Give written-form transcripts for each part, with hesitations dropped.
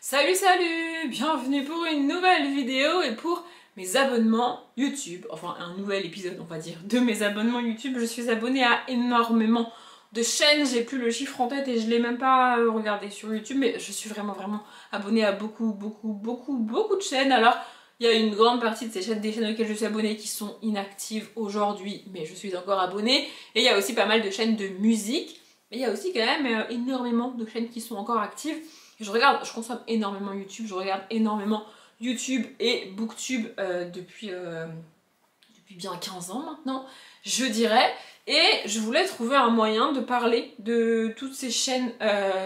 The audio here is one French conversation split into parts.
Salut, bienvenue pour une nouvelle vidéo et pour mes abonnements YouTube, enfin un nouvel épisode on va dire de mes abonnements YouTube. Je suis abonnée à énormément de chaînes, j'ai plus le chiffre en tête et je l'ai même pas regardé sur YouTube, mais je suis vraiment abonnée à beaucoup de chaînes. Alors il y a une grande partie de ces chaînes, des chaînes auxquelles je suis abonnée qui sont inactives aujourd'hui, mais je suis encore abonnée, et il y a aussi pas mal de chaînes de musique, mais il y a aussi quand même énormément de chaînes qui sont encore actives. Je consomme énormément YouTube, je regarde énormément YouTube et Booktube depuis bien 15 ans maintenant, je dirais. Et je voulais trouver un moyen de parler de toutes ces chaînes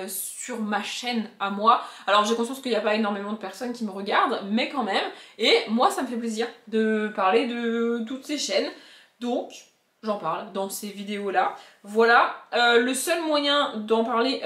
sur ma chaîne à moi. Alors j'ai conscience qu'il n'y a pas énormément de personnes qui me regardent, mais quand même. Et moi ça me fait plaisir de parler de toutes ces chaînes. Donc j'en parle dans ces vidéos là. Voilà, le seul moyen d'en parler...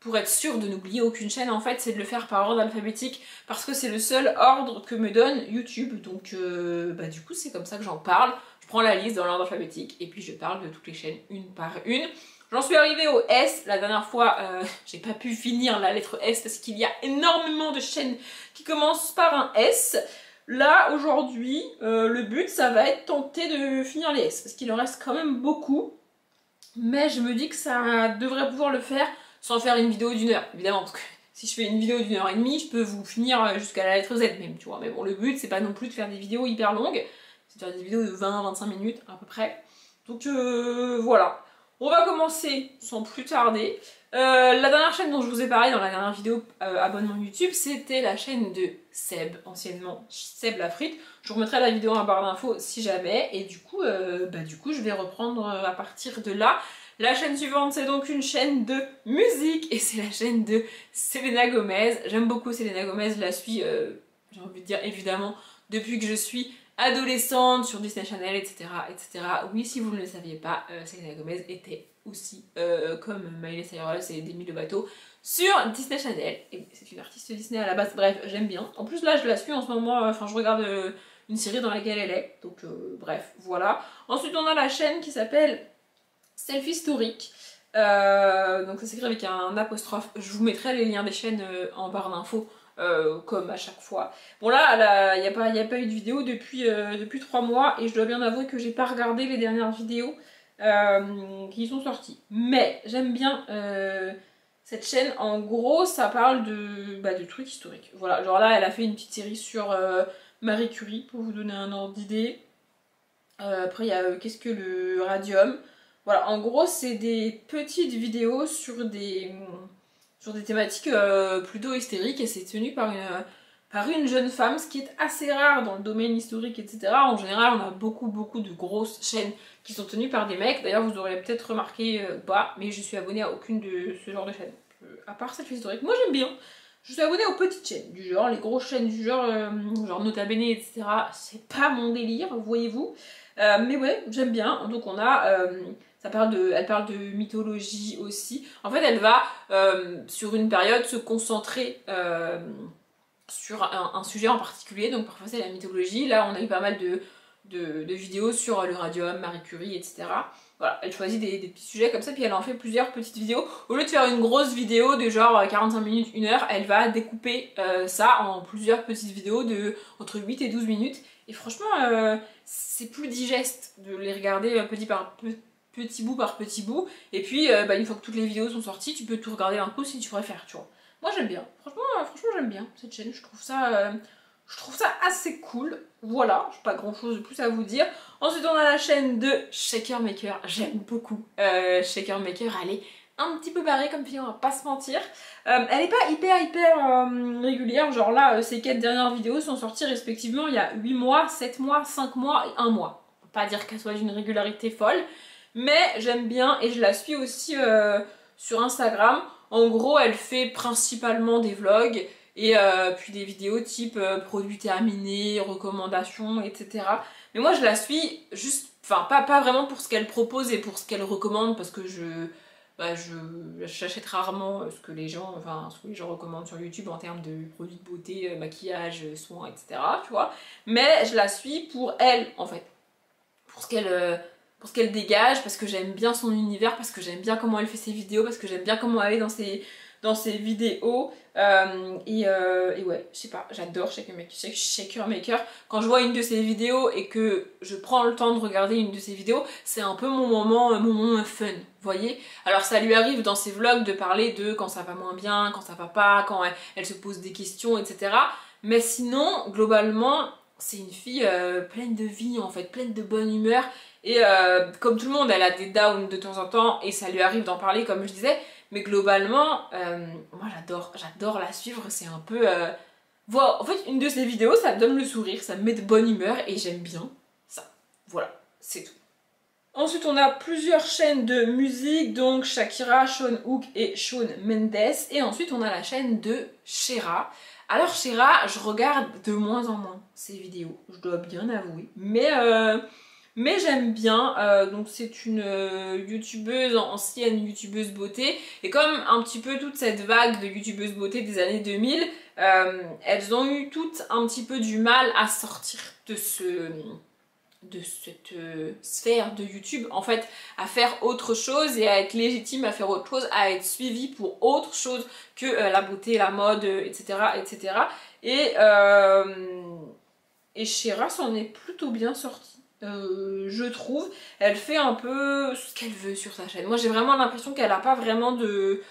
pour être sûr de n'oublier aucune chaîne en fait, c'est de le faire par ordre alphabétique parce que c'est le seul ordre que me donne YouTube. Donc du coup c'est comme ça que j'en parle. Je prends la liste dans l'ordre alphabétique et puis je parle de toutes les chaînes une par une. J'en suis arrivée au S, la dernière fois j'ai pas pu finir la lettre S parce qu'il y a énormément de chaînes qui commencent par un S. Là aujourd'hui le but ça va être tenter de finir les S parce qu'il en reste quand même beaucoup. Mais je me dis que ça devrait pouvoir le faire sans faire une vidéo d'1 heure, évidemment, parce que si je fais une vidéo d'1 heure et demie, je peux vous finir jusqu'à la lettre Z même, tu vois. Mais bon, le but, c'est pas non plus de faire des vidéos hyper longues, c'est de faire des vidéos de 20-25 minutes à peu près. Donc voilà. On va commencer sans plus tarder. La dernière chaîne dont je vous ai parlé dans la dernière vidéo abonnement YouTube, c'était la chaîne de Seb, anciennement Seb la frite. Je vous remettrai la vidéo en barre d'infos si jamais, et du coup je vais reprendre à partir de là. La chaîne suivante, c'est donc une chaîne de musique et c'est la chaîne de Selena Gomez. J'aime beaucoup Selena Gomez, je la suis, j'ai envie de dire évidemment, depuis que je suis adolescente sur Disney Channel, etc. etc. Oui, si vous ne le saviez pas, Selena Gomez était aussi, comme Miley Cyrus et Demi Lovato, sur Disney Channel. Et c'est une artiste Disney à la base, bref, j'aime bien. En plus là, je la suis en ce moment, enfin je regarde une série dans laquelle elle est, donc bref, voilà. Ensuite, on a la chaîne qui s'appelle Self Historique, donc ça s'écrit avec un apostrophe. Je vous mettrai les liens des chaînes en barre d'infos comme à chaque fois. Bon là, il n'y a pas eu de vidéo depuis 3 mois et je dois bien avouer que j'ai pas regardé les dernières vidéos qui sont sorties. Mais j'aime bien cette chaîne. En gros ça parle de trucs historiques. Voilà, genre là elle a fait une petite série sur Marie Curie pour vous donner un ordre d'idée. Après il y a qu'est-ce que le radium. Voilà, en gros, c'est des petites vidéos sur des thématiques plutôt hystériques et c'est tenu par une jeune femme, ce qui est assez rare dans le domaine historique, etc. En général, on a beaucoup de grosses chaînes qui sont tenues par des mecs. D'ailleurs, vous aurez peut-être remarqué pas, mais je suis abonnée à aucune de ce genre de chaînes. À part cette historique, moi j'aime bien. Je suis abonnée aux petites chaînes du genre, les grosses chaînes du genre, genre Nota Bene, etc. C'est pas mon délire, voyez-vous. Mais ouais, j'aime bien. Donc on a... elle parle de mythologie aussi. En fait, elle va, sur une période, se concentrer sur un sujet en particulier. Donc parfois c'est la mythologie. Là, on a eu pas mal de vidéos sur le radium, Marie Curie, etc. Voilà, elle choisit des petits sujets comme ça, puis elle en fait plusieurs petites vidéos. Au lieu de faire une grosse vidéo de genre 45 minutes, 1 heure, elle va découper ça en plusieurs petites vidéos de entre 8 et 12 minutes. Et franchement, c'est plus digeste de les regarder petit bout par petit bout, et puis une fois que toutes les vidéos sont sorties, tu peux tout regarder un coup si tu préfères, tu vois. Moi j'aime bien, franchement j'aime bien cette chaîne, je trouve ça assez cool. Voilà, j'ai pas grand chose de plus à vous dire. Ensuite on a la chaîne de Shaker Maker, j'aime beaucoup Shaker Maker, elle est un petit peu barrée comme fille, on va pas se mentir. Elle est pas hyper régulière, genre là ces 4 dernières vidéos sont sorties respectivement il y a 8 mois, 7 mois, 5 mois et 1 mois. On peut pas dire qu'elle soit d'une régularité folle, mais j'aime bien et je la suis aussi sur Instagram. En gros, elle fait principalement des vlogs et puis des vidéos type produits terminés, recommandations, etc. Mais moi, je la suis juste, enfin, pas vraiment pour ce qu'elle propose et pour ce qu'elle recommande parce que j'achète rarement ce que les gens recommandent sur YouTube en termes de produits de beauté, maquillage, soins, etc. Tu vois. Mais je la suis pour elle, en fait. Pour ce qu'elle dégage, parce que j'aime bien son univers, parce que j'aime bien comment elle fait ses vidéos, parce que j'aime bien comment elle est dans ses vidéos. Et ouais, je sais pas, j'adore Shaker Maker. Quand je vois une de ses vidéos et que je prends le temps de regarder une de ses vidéos, c'est un peu mon moment fun, vous voyez. Alors ça lui arrive dans ses vlogs de parler de quand ça va moins bien, quand ça va pas, quand elle se pose des questions, etc. Mais sinon, globalement, c'est une fille pleine de vie en fait, pleine de bonne humeur. Et comme tout le monde, elle a des downs de temps en temps et ça lui arrive d'en parler comme je disais. Mais globalement, moi j'adore la suivre, c'est un peu... Voilà, en fait, une de ses vidéos, ça me donne le sourire, ça me met de bonne humeur et j'aime bien ça. Voilà, c'est tout. Ensuite, on a plusieurs chaînes de musique, donc Shakira, Sean Hook et Shawn Mendes. Et ensuite, on a la chaîne de Shera. Alors Shera, je regarde de moins en moins ses vidéos, je dois bien avouer. Mais j'aime bien, donc c'est une youtubeuse, ancienne youtubeuse beauté, et comme un petit peu toute cette vague de youtubeuses beauté des années 2000, elles ont eu toutes un petit peu du mal à sortir de cette sphère de YouTube, en fait, à faire autre chose et à être légitime à faire autre chose, à être suivie pour autre chose que la beauté, la mode, etc. etc. Et Shera s'en est plutôt bien sortie. Je trouve, elle fait un peu ce qu'elle veut sur sa chaîne. Moi j'ai vraiment l'impression qu'elle n'a pas vraiment de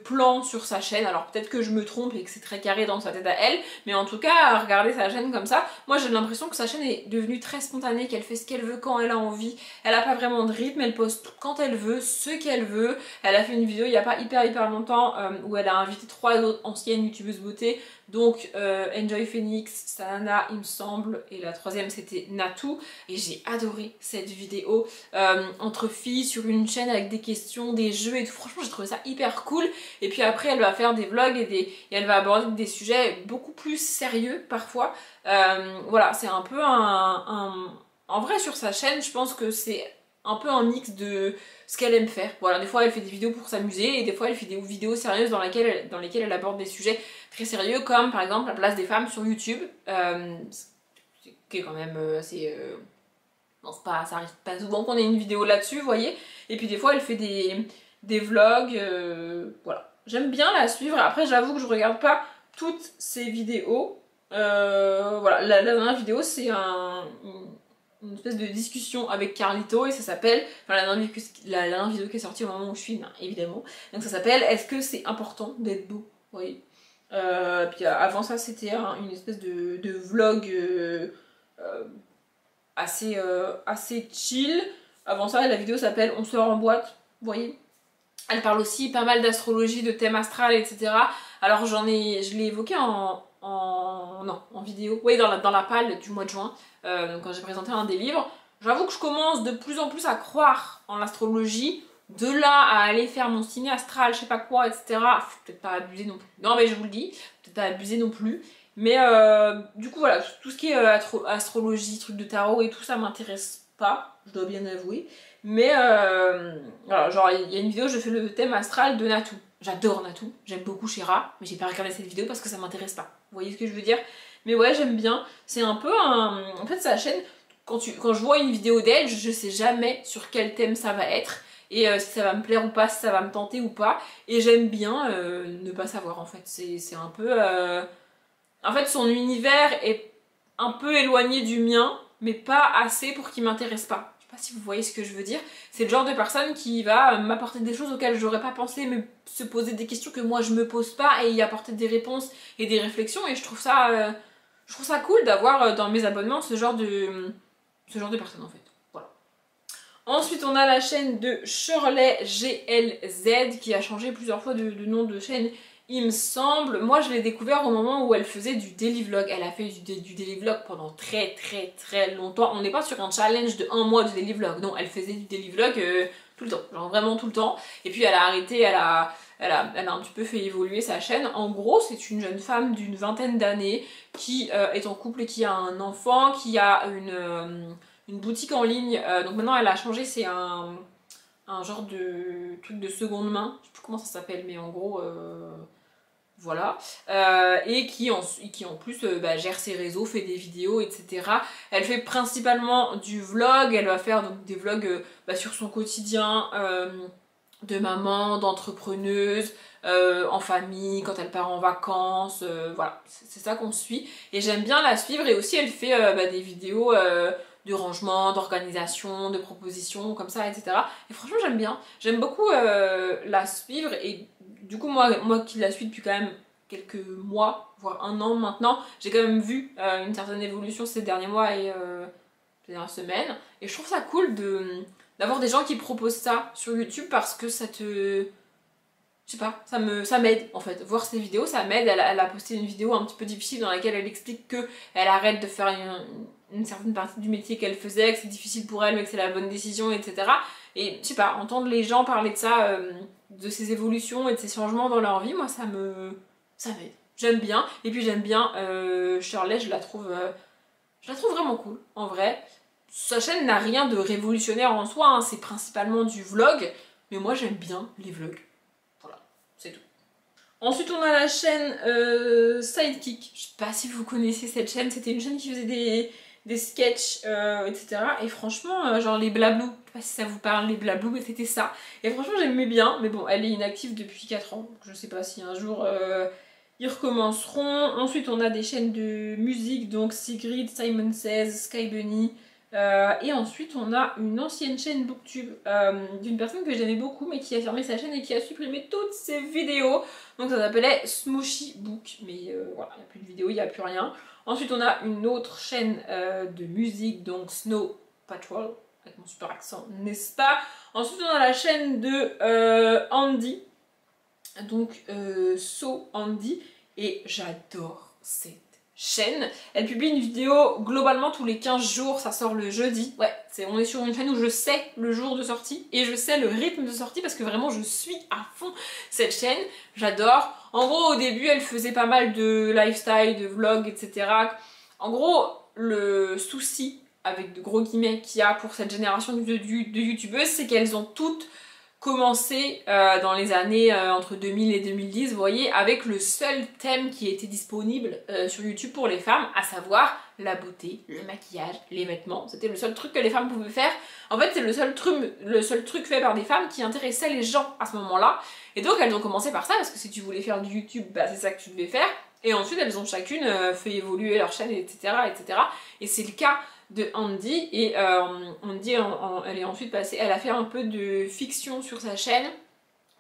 plan sur sa chaîne. Alors peut-être que je me trompe et que c'est très carré dans sa tête à elle, mais en tout cas à regarder sa chaîne comme ça, moi j'ai l'impression que sa chaîne est devenue très spontanée, qu'elle fait ce qu'elle veut quand elle a envie. Elle a pas vraiment de rythme, elle poste quand elle veut, ce qu'elle veut. Elle a fait une vidéo il n'y a pas hyper longtemps où elle a invité 3 autres anciennes youtubeuses beauté, donc Enjoy Phoenix, Sanana il me semble, et la troisième c'était Natou, et j'ai adoré cette vidéo entre filles sur une chaîne avec des questions, des jeux et tout. Franchement j'ai trouvé ça hyper cool. Et puis après elle va faire des vlogs et elle va aborder des sujets beaucoup plus sérieux parfois. Voilà, c'est un peu en vrai sur sa chaîne je pense que c'est un peu un mix de ce qu'elle aime faire. Voilà, des fois elle fait des vidéos pour s'amuser et des fois elle fait des vidéos sérieuses dans lesquelles elle aborde des sujets très sérieux, comme par exemple la place des femmes sur YouTube, qui est quand même assez... Non, ça arrive pas souvent qu'on ait une vidéo là-dessus, vous voyez. Et puis des fois elle fait des vlogs, voilà. J'aime bien la suivre. Après j'avoue que je regarde pas toutes ses vidéos. Voilà, la dernière vidéo c'est une espèce de discussion avec Carlito et ça s'appelle, enfin la dernière vidéo qui est sortie au moment où je filme, hein, évidemment, donc ça s'appelle Est-ce que c'est important d'être beau, vous voyez. Puis avant ça c'était une espèce de vlog assez chill. Avant ça la vidéo s'appelle On sort en boîte, vous voyez. Elle parle aussi pas mal d'astrologie, de thème astral, etc. Alors je l'ai évoqué en vidéo, oui, dans la palle du mois de juin, quand j'ai présenté un des livres. J'avoue que je commence de plus en plus à croire en l'astrologie. De là à aller faire mon signe astral, je sais pas quoi, etc. Faut peut-être pas abuser non plus. Non mais je vous le dis, peut-être pas abuser non plus. Mais du coup voilà, tout ce qui est astrologie, trucs de tarot et tout ça m'intéresse pas, je dois bien avouer. Mais voilà, genre il y a une vidéo, je fais le thème astral de Natou. J'adore Natou, j'aime beaucoup Shera, mais j'ai pas regardé cette vidéo parce que ça m'intéresse pas. Vous voyez ce que je veux dire? Mais ouais, j'aime bien. C'est un peu en fait, sa chaîne, quand je vois une vidéo d'elle, je sais jamais sur quel thème ça va être. Et si ça va me plaire ou pas, si ça va me tenter ou pas. Et j'aime bien ne pas savoir en fait. C'est un peu... En fait, son univers est un peu éloigné du mien, mais pas assez pour qu'il m'intéresse pas. Je sais pas si vous voyez ce que je veux dire. C'est le genre de personne qui va m'apporter des choses auxquelles j'aurais pas pensé, mais se poser des questions que moi je me pose pas et y apporter des réponses et des réflexions. Et je trouve ça cool d'avoir dans mes abonnements ce genre de personnes en fait. Voilà. Ensuite, on a la chaîne de Shirley GLZ qui a changé plusieurs fois de nom de chaîne. Il me semble, moi je l'ai découvert au moment où elle faisait du daily vlog. Elle a fait du daily vlog pendant très longtemps. On n'est pas sur un challenge de 1 mois de daily vlog. Non, elle faisait du daily vlog tout le temps, genre vraiment tout le temps. Et puis elle a arrêté, elle a un petit peu fait évoluer sa chaîne. En gros, c'est une jeune femme d'une vingtaine d'années qui est en couple et qui a un enfant, qui a une boutique en ligne. Donc maintenant elle a changé, c'est un genre de truc de seconde main. Je sais plus comment ça s'appelle, mais en gros... voilà, et qui en plus gère ses réseaux, fait des vidéos, etc. Elle fait principalement du vlog, elle va faire donc des vlogs sur son quotidien, de maman, d'entrepreneuse, en famille, quand elle part en vacances, voilà, c'est ça qu'on suit. Et j'aime bien la suivre et aussi elle fait des vidéos de rangement, d'organisation, de propositions, comme ça, etc. Et franchement j'aime bien, j'aime beaucoup la suivre et du coup moi qui la suis depuis quand même quelques mois, voire un an maintenant, j'ai quand même vu une certaine évolution ces derniers mois et ces dernières semaines. Et je trouve ça cool d'avoir des gens qui proposent ça sur YouTube parce que ça te... Je sais pas, ça m'aide en fait. Voir ces vidéos, ça m'aide. Elle a posté une vidéo un petit peu difficile dans laquelle elle explique que elle arrête de faire une certaine partie du métier qu'elle faisait, que c'est difficile pour elle mais que c'est la bonne décision, etc. Et je sais pas, entendre les gens parler de ça, de ces évolutions et de ces changements dans leur vie, moi ça m'aide. J'aime bien. Et puis j'aime bien Shirley, je la trouve vraiment cool en vrai. Sa chaîne n'a rien de révolutionnaire en soi, hein, c'est principalement du vlog, mais moi j'aime bien les vlogs. Voilà, c'est tout. Ensuite on a la chaîne Sidekick. Je sais pas si vous connaissez cette chaîne, c'était une chaîne qui faisait des sketchs, etc. Et franchement, genre les blablou, je sais pas si ça vous parle, les blablou, mais c'était ça. Et franchement j'aimais bien, mais bon, elle est inactive depuis 4 ans, donc je sais pas si un jour... ils recommenceront. Ensuite, on a des chaînes de musique, donc Sigrid, Simon Says, Sky Bunny. Et ensuite, on a une ancienne chaîne Booktube d'une personne que j'aimais beaucoup, mais qui a fermé sa chaîne et qui a supprimé toutes ses vidéos. Donc, ça s'appelait Smooshy Book. Mais voilà, il n'y a plus de vidéos, il n'y a plus rien. Ensuite, on a une autre chaîne de musique, donc Snow Patrol, avec mon super accent, n'est-ce pas? Ensuite, on a la chaîne de Andy. Donc So Andy, et j'adore cette chaîne. Elle publie une vidéo globalement tous les 15 jours, ça sort le jeudi. Ouais, on est sur une chaîne où je sais le jour de sortie et je sais le rythme de sortie parce que vraiment je suis à fond cette chaîne, j'adore. En gros au début elle faisait pas mal de lifestyle, de vlog, etc. En gros le souci avec de gros guillemets qu'il y a pour cette génération de youtubeuses, c'est qu'elles ont toutes commencé dans les années entre 2000 et 2010, vous voyez, avec le seul thème qui était disponible sur YouTube pour les femmes, à savoir la beauté, le maquillage, les vêtements. C'était le seul truc que les femmes pouvaient faire. En fait, c'est le seul truc fait par des femmes qui intéressait les gens à ce moment-là. Et donc, elles ont commencé par ça, parce que si tu voulais faire du YouTube, bah, c'est ça que tu devais faire. Et ensuite, elles ont chacune fait évoluer leur chaîne, etc. etc. Et c'est le cas de Andy, et Andy elle est ensuite passée, elle a fait un peu de fiction sur sa chaîne,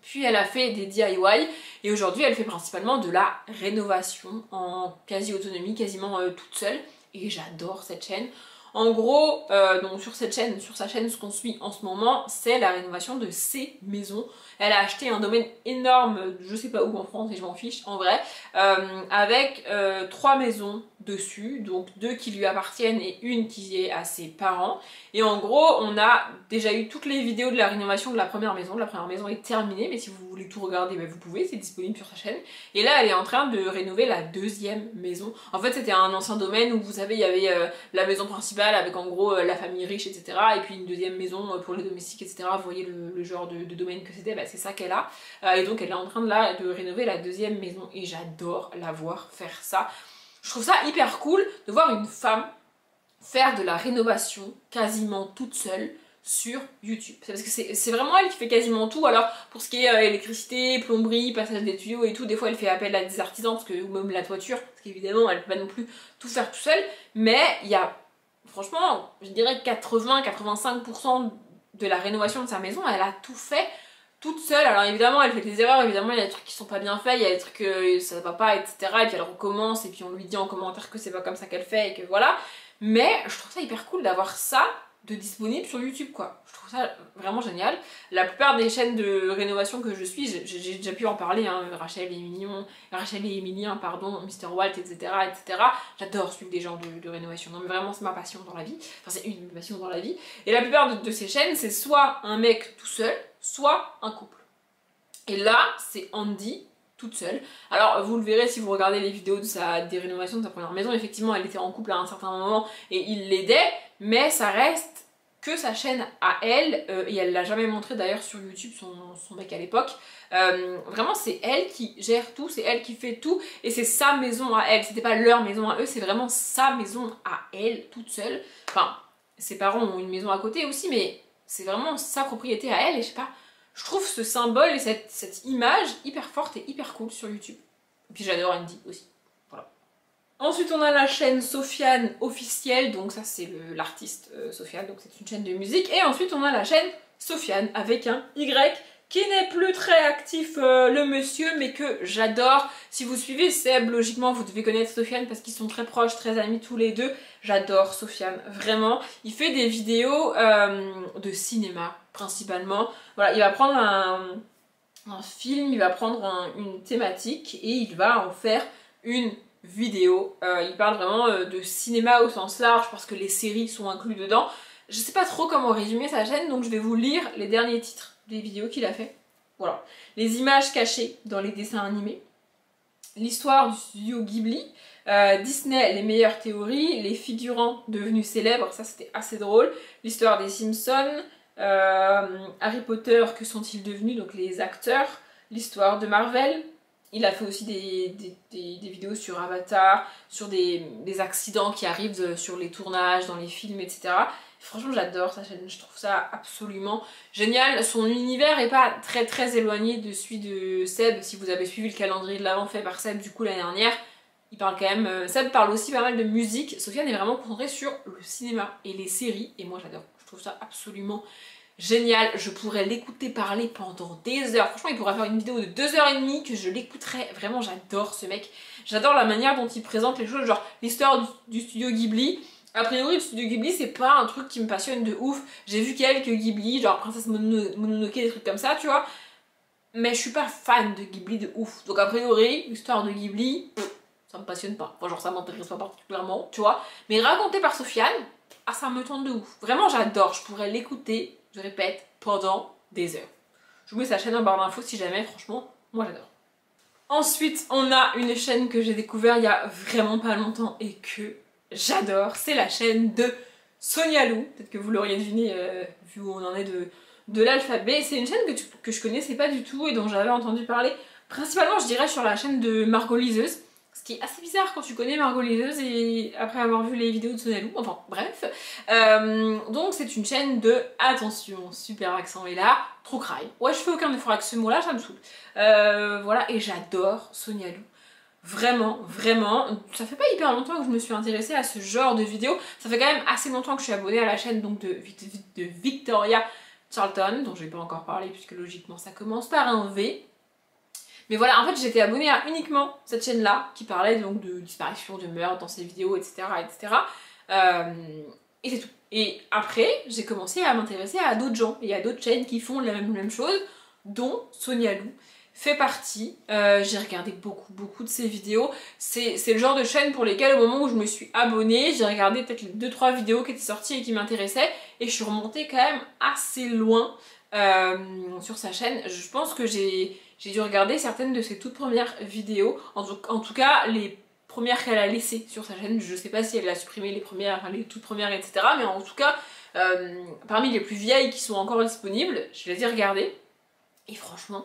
puis elle a fait des DIY, et aujourd'hui elle fait principalement de la rénovation en quasi autonomie, quasiment toute seule, et j'adore cette chaîne. En gros, donc sur sa chaîne, ce qu'on suit en ce moment, c'est la rénovation de ses maisons. Elle a acheté un domaine énorme, je sais pas où en France et je m'en fiche en vrai, avec 3 maisons dessus, donc 2 qui lui appartiennent et une qui est à ses parents. Et en gros, on a déjà eu toutes les vidéos de la rénovation de la première maison. La première maison est terminée, mais si vous voulez tout regarder, bah, vous pouvez, c'est disponible sur sa chaîne. Et là, elle est en train de rénover la deuxième maison. En fait, c'était un ancien domaine où vous savez, il y avait la maison principale avec en gros la famille riche, etc. Et puis une deuxième maison pour les domestiques, etc. Vous voyez le genre de domaine que c'était, bah, c'est ça qu'elle a. Et donc, elle est en train de rénover la deuxième maison. Et j'adore la voir faire ça. Je trouve ça hyper cool de voir une femme faire de la rénovation quasiment toute seule sur YouTube. C'est parce que c'est vraiment elle qui fait quasiment tout. Alors pour ce qui est électricité, plomberie, passage des tuyaux et tout, des fois elle fait appel à des artisans parce que, ou même la toiture, parce qu'évidemment elle peut pas non plus tout faire tout seule. Mais il y a franchement, je dirais 80-85% de la rénovation de sa maison, elle a tout fait toute seule. Alors évidemment elle fait des erreurs, évidemment il y a des trucs qui sont pas bien faits, il y a des trucs que ça va pas, etc. Et puis elle recommence et puis on lui dit en commentaire que c'est pas comme ça qu'elle fait et que voilà. Mais je trouve ça hyper cool d'avoir ça de disponible sur YouTube quoi. Je trouve ça vraiment génial. La plupart des chaînes de rénovation que je suis, j'ai déjà pu en parler, hein, Rachel et Emilien, pardon, Mr. Walt, etc. etc. J'adore suivre des gens de rénovation. Non mais vraiment c'est ma passion dans la vie. Enfin c'est une passion dans la vie. Et la plupart de ces chaînes, c'est soit un mec tout seul, soit un couple. Et là, c'est Andy toute seule. Alors vous le verrez si vous regardez les vidéos des rénovations de sa première maison, effectivement elle était en couple à un certain moment et il l'aidait, mais ça reste que sa chaîne à elle, et elle l'a jamais montré d'ailleurs sur YouTube, son mec à l'époque. Vraiment c'est elle qui gère tout, c'est elle qui fait tout, et c'est sa maison à elle, c'était pas leur maison à eux, c'est vraiment sa maison à elle, toute seule. Enfin, ses parents ont une maison à côté aussi, mais c'est vraiment sa propriété à elle, et je sais pas, Je trouve ce symbole et cette image hyper forte et hyper cool sur YouTube. Et puis j'adore Andy aussi. Voilà. Ensuite on a la chaîne Sofiane officielle, donc ça c'est l'artiste Sofiane, donc c'est une chaîne de musique. Et ensuite on a la chaîne Sofiane avec un Y, qui n'est plus très actif le monsieur, mais que j'adore. Si vous suivez Seb, logiquement vous devez connaître Sofiane parce qu'ils sont très proches, très amis tous les deux. J'adore Sofiane, vraiment. Il fait des vidéos de cinéma principalement. Voilà, il va prendre un film, il va prendre une thématique et il va en faire une vidéo. Il parle vraiment de cinéma au sens large parce que les séries sont inclus dedans. Je sais pas trop comment résumer sa chaîne, donc je vais vous lire les derniers titres des vidéos qu'il a fait. Voilà. Les images cachées dans les dessins animés, l'histoire du studio Ghibli, Disney, les meilleures théories, les figurants devenus célèbres, ça c'était assez drôle, l'histoire des Simpsons, Harry Potter, que sont-ils devenus, donc les acteurs, l'histoire de Marvel. Il a fait aussi des vidéos sur Avatar, sur des accidents qui arrivent sur les tournages, dans les films, etc. Franchement j'adore sa chaîne, je trouve ça absolument génial. Son univers est pas très éloigné de celui de Seb. Si vous avez suivi le calendrier de l'Avent fait par Seb du coup l'année dernière, il parle quand même... Seb parle aussi pas mal de musique. Sofiane est vraiment concentrée sur le cinéma et les séries et moi j'adore. Je trouve ça absolument génial. Je pourrais l'écouter parler pendant des heures. Franchement il pourrait faire une vidéo de 2h30 que je l'écouterais. Vraiment j'adore ce mec. J'adore la manière dont il présente les choses, genre l'histoire du studio Ghibli. A priori, le studio Ghibli, c'est pas un truc qui me passionne de ouf. J'ai vu quelques Ghibli, genre Princesse Mononoke, des trucs comme ça, tu vois. Mais je suis pas fan de Ghibli de ouf. Donc a priori, l'histoire de Ghibli, ça me passionne pas. Enfin, genre ça m'intéresse pas particulièrement, tu vois. Mais raconté par Sofiane, ah ça me tente de ouf. Vraiment, j'adore. Je pourrais l'écouter, je répète, pendant des heures. Je vous mets sa chaîne en barre d'infos si jamais, franchement, moi j'adore. Ensuite, on a une chaîne que j'ai découvert il y a vraiment pas longtemps et que j'adore, c'est la chaîne de Sonia Lou. Peut-être que vous l'auriez deviné vu où on en est de l'alphabet. C'est une chaîne que je connaissais pas du tout et dont j'avais entendu parler principalement je dirais sur la chaîne de Margot Liseuse. Ce qui est assez bizarre quand tu connais Margot Liseuse et après avoir vu les vidéos de Sonia Lou, enfin bref. Donc c'est une chaîne de, attention, super accent est là, true crime. Ouais je fais aucun effort avec ce mot là, ça me saoule. Voilà, et j'adore Sonia Lou. Vraiment, ça fait pas hyper longtemps que je me suis intéressée à ce genre de vidéos. Ça fait quand même assez longtemps que je suis abonnée à la chaîne donc de Victoria Charlton, dont je vais pas encore parler puisque logiquement ça commence par un V. Mais voilà, en fait j'étais abonnée à uniquement cette chaîne-là qui parlait donc de disparition, de meurtre dans ses vidéos, etc. etc. Et c'est tout. Et après, j'ai commencé à m'intéresser à d'autres gens et à d'autres chaînes qui font la même chose, dont Sonia Lou fait partie. J'ai regardé beaucoup de ses vidéos. C'est le genre de chaîne pour lesquelles au moment où je me suis abonnée, j'ai regardé peut-être les 2-3 vidéos qui étaient sorties et qui m'intéressaient et je suis remontée quand même assez loin sur sa chaîne. Je pense que j'ai dû regarder certaines de ses toutes premières vidéos, en tout cas les premières qu'elle a laissées sur sa chaîne. Je sais pas si elle a supprimé les premières, enfin les toutes premières, etc. Mais en tout cas, parmi les plus vieilles qui sont encore disponibles, je les ai regardées et franchement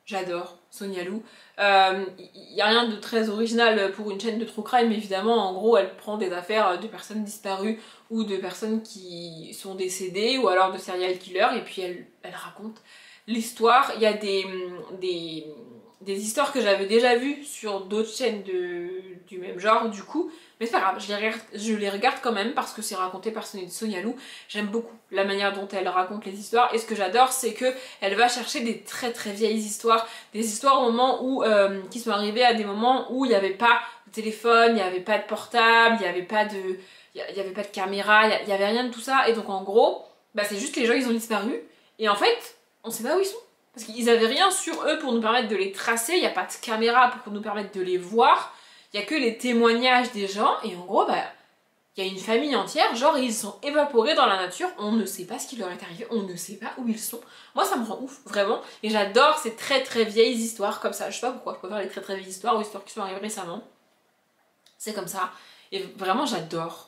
j'adore Sonia Lou. Il n'y a rien de très original pour une chaîne de true crime, évidemment. En gros, elle prend des affaires de personnes disparues ou de personnes qui sont décédées ou alors de serial killers et puis elle raconte l'histoire. Il y a des histoires que j'avais déjà vues sur d'autres chaînes du même genre, du coup. Mais c'est pas grave, je les regarde quand même parce que c'est raconté par Sonia Lou. J'aime beaucoup la manière dont elle raconte les histoires et ce que j'adore c'est que elle va chercher des très vieilles histoires, des histoires au moment où qui sont arrivées à des moments où il n'y avait pas de téléphone, il n'y avait pas de portable, il n'y avait pas de caméra, il n'y avait rien de tout ça et donc en gros, bah, c'est juste que les gens ils ont disparu et en fait on sait pas où ils sont parce qu'ils avaient rien sur eux pour nous permettre de les tracer, il n'y a pas de caméra pour nous permettre de les voir. Il n'y a que les témoignages des gens et en gros, bah, il y a une famille entière, genre ils sont évaporés dans la nature, on ne sait pas ce qui leur est arrivé, on ne sait pas où ils sont. Moi ça me rend ouf, vraiment, et j'adore ces très vieilles histoires comme ça, je sais pas pourquoi, je préfère les très vieilles histoires ou histoires qui sont arrivées récemment. C'est comme ça, et vraiment j'adore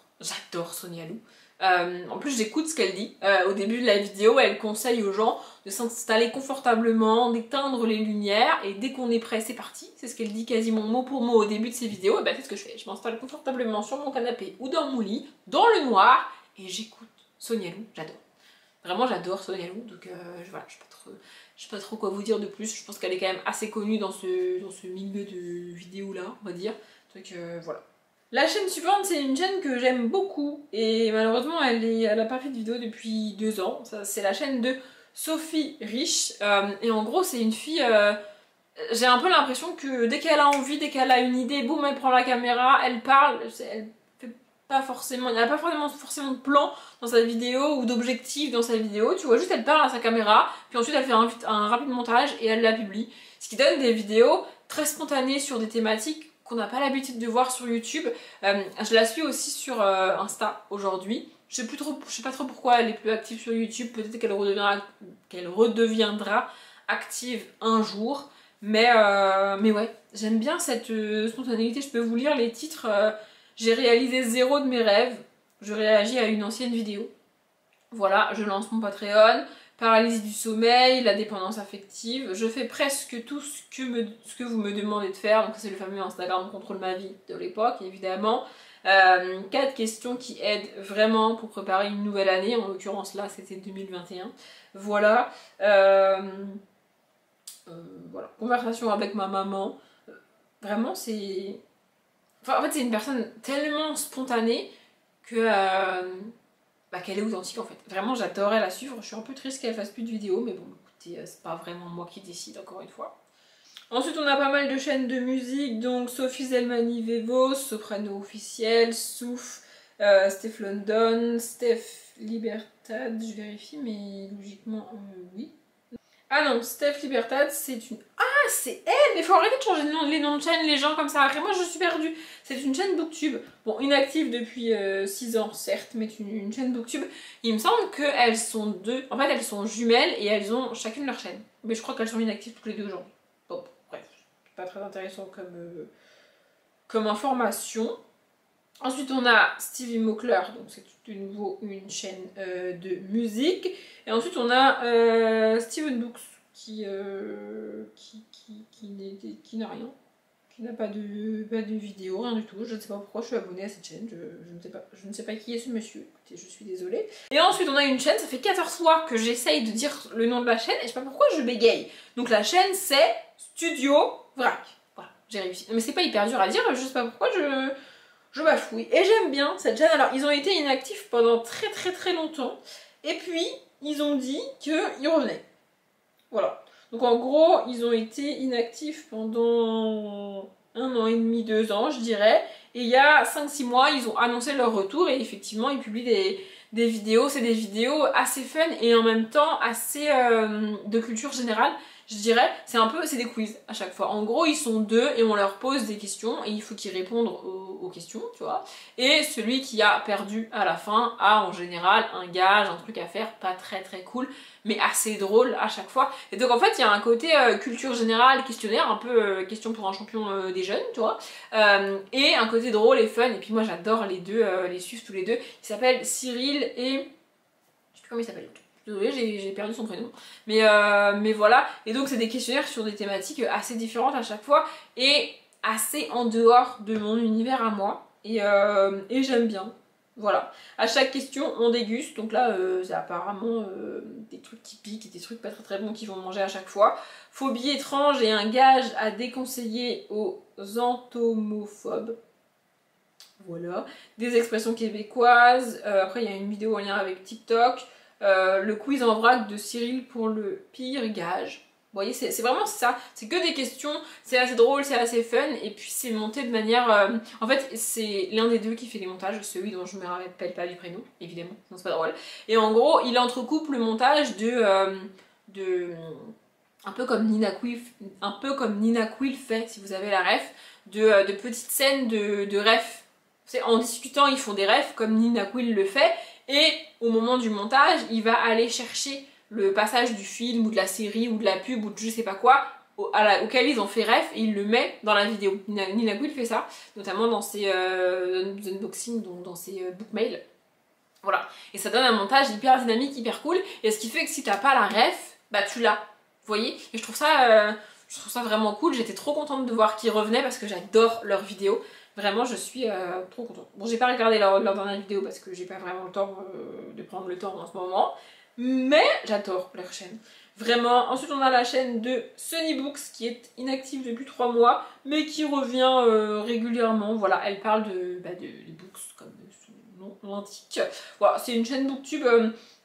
Sonia Lou. En plus j'écoute ce qu'elle dit. Au début de la vidéo elle conseille aux gens de s'installer confortablement, d'éteindre les lumières et dès qu'on est prêt c'est parti. C'est ce qu'elle dit quasiment mot pour mot au début de ses vidéos. Et bah c'est ce que je fais, je m'installe confortablement sur mon canapé ou dans mon lit, dans le noir et j'écoute Sonia Lou, j'adore. Vraiment j'adore Sonia Lou, donc voilà, je sais pas trop quoi vous dire de plus. Je pense qu'elle est quand même assez connue dans ce milieu de vidéos là, on va dire. Donc voilà. La chaîne suivante, c'est une chaîne que j'aime beaucoup et malheureusement elle a pas fait de vidéo depuis 2 ans. C'est la chaîne de Sophie Rich et en gros c'est une fille, j'ai un peu l'impression que dès qu'elle a envie, dès qu'elle a une idée, boum, elle prend la caméra, elle parle, elle fait pas forcément, elle a pas forcément de plan dans sa vidéo ou d'objectif dans sa vidéo, tu vois, juste elle parle à sa caméra, puis ensuite elle fait un rapide montage et elle la publie. Ce qui donne des vidéos très spontanées sur des thématiques qu'on n'a pas l'habitude de voir sur YouTube. Je la suis aussi sur Insta aujourd'hui. Je sais pas trop pourquoi elle est plus active sur YouTube, peut-être qu'elle redeviendra active un jour. Mais ouais, j'aime bien cette spontanéité. Je peux vous lire les titres. J'ai réalisé 0 de mes rêves. Je réagis à une ancienne vidéo. Voilà, je lance mon Patreon. Paralysie du sommeil, la dépendance affective. Je fais presque tout ce que vous me demandez de faire. Donc c'est le fameux Instagram contrôle ma vie de l'époque, évidemment. 4 questions qui aident vraiment pour préparer une nouvelle année. En l'occurrence là, c'était 2021. Voilà. Voilà. Conversation avec ma maman. Vraiment, c'est... Enfin, en fait, c'est une personne tellement spontanée que... qu'elle est authentique en fait. Vraiment j'adorais la suivre, je suis un peu triste qu'elle fasse plus de vidéos, mais bon écoutez, c'est pas vraiment moi qui décide encore une fois. Ensuite on a pas mal de chaînes de musique, donc Sophie Zelmani Vevos, Soprano officiel, Souf, Steph London, Steph Libertad, je vérifie mais logiquement oui. Ah non, Steph Libertad, c'est une... Ah, c'est elle. Mais faut arrêter de changer les noms de chaîne, les gens comme ça. Après, moi, je suis perdue. C'est une chaîne Booktube. Bon, inactive depuis 6 ans, certes, mais une chaîne Booktube. Il me semble qu'elles sont deux... En fait, elles sont jumelles et elles ont chacune leur chaîne. Mais je crois qu'elles sont inactives toutes les 2 aujourd'hui. Bon, bref. C'est pas très intéressant comme information. Ensuite, on a Stevie Mockler, donc c'est de nouveau une chaîne de musique. Et ensuite, on a Steven Books, qui n'a rien, qui n'a pas de vidéo, rien du tout. Je ne sais pas pourquoi je suis abonnée à cette chaîne, je ne sais pas qui est ce monsieur, écoutez, je suis désolée. Et ensuite, on a une chaîne, ça fait 14 fois que j'essaye de dire le nom de la chaîne, et je sais pas pourquoi je bégaye. Donc la chaîne, c'est Studio Vrac. Voilà, j'ai réussi. Mais c'est pas hyper dur à dire, je sais pas pourquoi je bafouille. Et j'aime bien cette chaîne. Alors, ils ont été inactifs pendant très longtemps. Et puis, ils ont dit qu'ils revenaient. Voilà. Donc, en gros, ils ont été inactifs pendant 1 an et demi, 2 ans, je dirais. Et il y a 5-6 mois, ils ont annoncé leur retour. Et effectivement, ils publient des vidéos. C'est des vidéos assez fun et en même temps assez de culture générale. Je dirais, c'est des quiz à chaque fois. En gros, ils sont 2 et on leur pose des questions et il faut qu'ils répondent aux questions, tu vois. Et celui qui a perdu à la fin a en général un gage, un truc à faire, pas très cool, mais assez drôle à chaque fois. Et donc en fait, il y a un côté culture générale, questionnaire, un peu question pour un champion des jeunes, tu vois. Et un côté drôle et fun. Et puis moi, j'adore les deux, les suivre tous les deux. Ils s'appellent Cyril et... Je sais plus comment ils s'appellent. Désolée, j'ai perdu son prénom. Mais voilà. Et donc, c'est des questionnaires sur des thématiques assez différentes à chaque fois. Et assez en dehors de mon univers à moi. Et j'aime bien. Voilà. À chaque question, on déguste. Donc là, c'est apparemment des trucs typiques et des trucs pas très bons qu'ils vont manger à chaque fois. Phobie étrange et un gage à déconseiller aux entomophobes. Voilà. Des expressions québécoises. Après, il y a une vidéo en lien avec TikTok. Le quiz en vrac de Cyril pour le pire gage. Vous voyez, c'est vraiment ça. C'est que des questions, c'est assez drôle, c'est assez fun, et puis c'est monté de manière... En fait, c'est l'un des deux qui fait les montages, celui dont je me rappelle pas du prénom, évidemment, sinon c'est pas drôle. Et en gros, il entrecoupe le montage un peu comme Nina Quill fait, si vous avez la ref, de petites scènes de ref. En discutant, ils font des refs comme Nina Quill le fait, et au moment du montage, il va aller chercher le passage du film ou de la série ou de la pub ou de je sais pas quoi auquel ils ont fait ref et il le met dans la vidéo. Nina Quill fait ça, notamment dans ses unboxings, donc dans ses bookmails. Voilà. Et ça donne un montage hyper dynamique, hyper cool. Et ce qui fait que si t'as pas la ref, bah tu l'as. Vous voyez? Et je trouve ça vraiment cool. J'étais trop contente de voir qu'ils revenaient parce que j'adore leurs vidéos. Vraiment, je suis trop contente. Bon, j'ai pas regardé leur dernière vidéo parce que j'ai pas vraiment le temps de prendre le temps en ce moment. mais j'adore leur chaîne. Vraiment. Ensuite on a la chaîne de Sunny Books qui est inactive depuis 3 mois mais qui revient régulièrement. Voilà, elle parle de books comme son nom l'indique. Voilà, c'est une chaîne booktube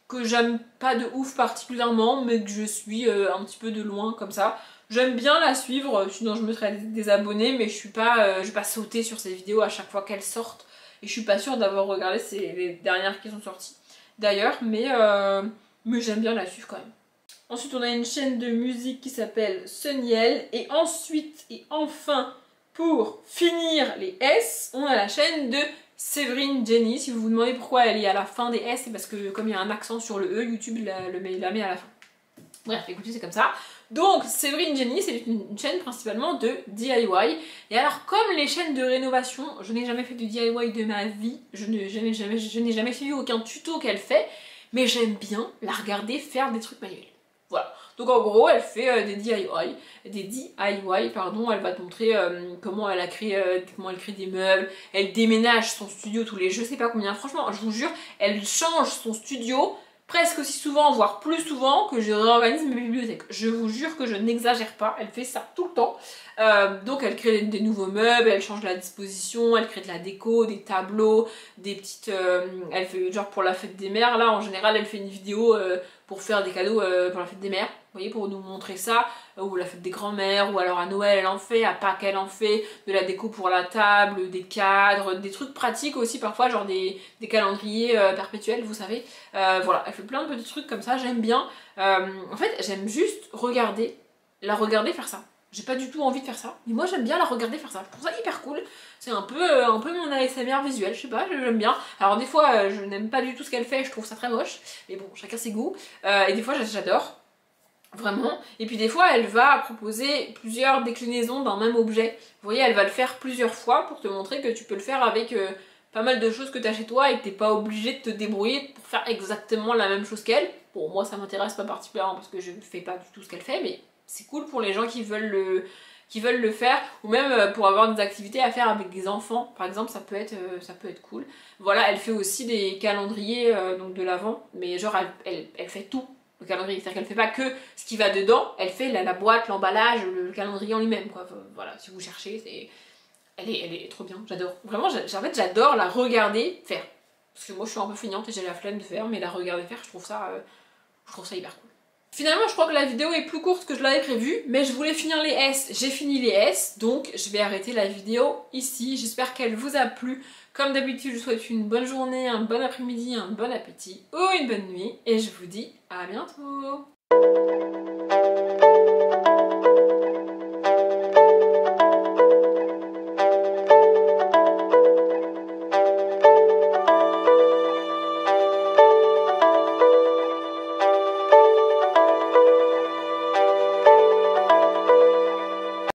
que j'aime pas de ouf particulièrement mais que je suis un petit peu de loin comme ça. J'aime bien la suivre, sinon je me serais désabonnée mais je vais pas sauter sur ses vidéos à chaque fois qu'elles sortent. Et je suis pas sûre d'avoir regardé les dernières qui sont sorties d'ailleurs, mais j'aime bien la suivre quand même. Ensuite on a une chaîne de musique qui s'appelle Sunniel. Et ensuite et enfin pour finir les S, on a la chaîne de Séverine Jenny. Si vous vous demandez pourquoi elle est à la fin des S, c'est parce que comme il y a un accent sur le E, YouTube la met à la fin. Bref, écoutez, c'est comme ça. Donc, Séverine Jenny, c'est une chaîne principalement de DIY. Et alors, comme les chaînes de rénovation, je n'ai jamais fait de DIY de ma vie, je n'ai jamais suivi aucun tuto qu'elle fait, mais j'aime bien la regarder faire des trucs manuels. Voilà. Donc en gros, elle fait des DIY, pardon, elle va te montrer comment elle crée des meubles, elle déménage son studio tous les je sais pas combien, franchement, je vous jure, elle change son studio presque aussi souvent, voire plus souvent que je réorganise mes bibliothèques. Je vous jure que je n'exagère pas, elle fait ça tout le temps. Donc elle crée des nouveaux meubles, elle change la disposition, elle crée de la déco, des tableaux, des petites... elle fait genre pour la fête des mères, là en général elle fait une vidéo pour faire des cadeaux pour la fête des mères. Vous voyez, pour nous montrer ça, ou la fête des grands-mères, ou alors à Noël elle en fait, à Pâques elle en fait, de la déco pour la table, des cadres, des trucs pratiques aussi parfois, genre des calendriers perpétuels, vous savez. Voilà, elle fait plein de petits trucs comme ça, j'aime bien. En fait, j'aime juste la regarder faire ça. J'ai pas du tout envie de faire ça, mais moi j'aime bien la regarder faire ça. Je trouve ça hyper cool. C'est un peu mon ASMR visuel, je sais pas, j'aime bien. Alors des fois, je n'aime pas du tout ce qu'elle fait, je trouve ça très moche, mais bon, chacun ses goûts. Et des fois, j'adore. Vraiment. Et puis des fois, elle va proposer plusieurs déclinaisons d'un même objet. Vous voyez, elle va le faire plusieurs fois pour te montrer que tu peux le faire avec pas mal de choses que tu as chez toi et que t'es pas obligé de te débrouiller pour faire exactement la même chose qu'elle. Bon, moi ça m'intéresse pas particulièrement parce que je ne fais pas du tout ce qu'elle fait, mais c'est cool pour les gens qui veulent le faire, ou même pour avoir des activités à faire avec des enfants, par exemple, ça peut être cool. Voilà, elle fait aussi des calendriers donc de l'Avent, mais genre elle fait tout. Le calendrier, c'est-à-dire qu'elle fait pas que ce qui va dedans, elle fait la boîte, l'emballage, le calendrier en lui-même, quoi. Voilà, si vous cherchez, elle est trop bien, j'adore. Vraiment, en fait, j'adore la regarder faire. Parce que moi, je suis un peu feignante et j'ai la flemme de faire, mais la regarder faire, je trouve ça hyper cool. Finalement, je crois que la vidéo est plus courte que je l'avais prévu, mais je voulais finir les S, j'ai fini les S, donc je vais arrêter la vidéo ici. J'espère qu'elle vous a plu. Comme d'habitude, je vous souhaite une bonne journée, un bon après-midi, un bon appétit ou une bonne nuit, et je vous dis à bientôt.